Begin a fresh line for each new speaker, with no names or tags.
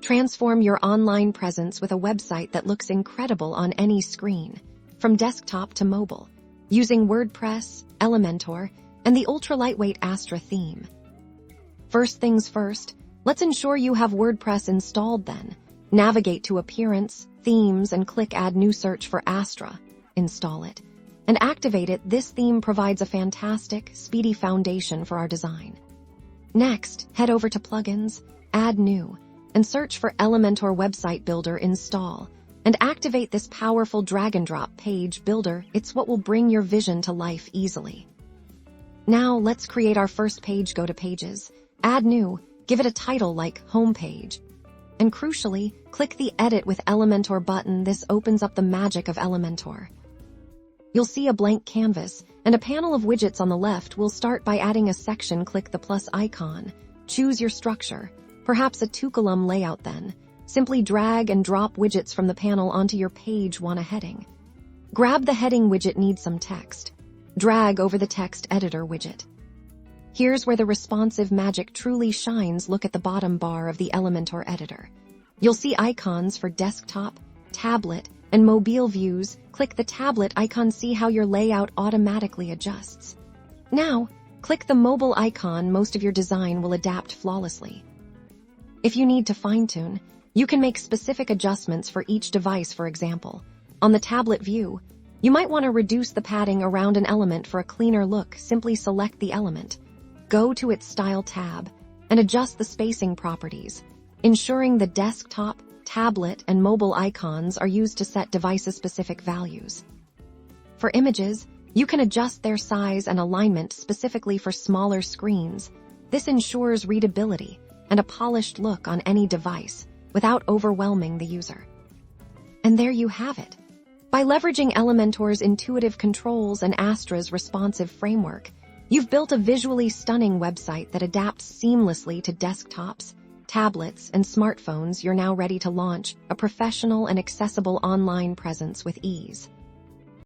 Transform your online presence with a website that looks incredible on any screen, from desktop to mobile, using WordPress, Elementor, and the ultra-lightweight Astra theme. First things first, let's ensure you have WordPress installed then. Navigate to Appearance, Themes, and click Add New Search for Astra. Install it and activate it. This theme provides a fantastic, speedy foundation for our design. Next, head over to Plugins, Add New, and search for Elementor Website Builder. Install and activate this powerful drag-and-drop page builder. It's what will bring your vision to life easily. Now, let's create our first page. Go to Pages, Add New, give it a title like Homepage. And crucially, click the Edit with Elementor button. This opens up the magic of Elementor. You'll see a blank canvas and a panel of widgets on the left. We'll start by adding a section. Click the plus icon. Choose your structure, perhaps a two-column layout then. Simply drag and drop widgets from the panel onto your page. Want a heading? Grab the heading widget. Need some text. Drag over the text editor widget. Here's where the responsive magic truly shines. Look at the bottom bar of the Elementor editor. You'll see icons for desktop, tablet, and mobile views. Click the tablet icon. See how your layout automatically adjusts. Now, click the mobile icon. Most of your design will adapt flawlessly. If you need to fine-tune, you can make specific adjustments for each device. For example, on the tablet view, you might want to reduce the padding around an element for a cleaner look. Simply select the element, go to its Style tab, and adjust the spacing properties, ensuring the desktop, tablet, and mobile icons are used to set device-specific values. For images, you can adjust their size and alignment specifically for smaller screens. This ensures readability and a polished look on any device without overwhelming the user. And there you have it. By leveraging Elementor's intuitive controls and Astra's responsive framework, you've built a visually stunning website that adapts seamlessly to desktops, tablets, and smartphones. You're now ready to launch a professional and accessible online presence with ease.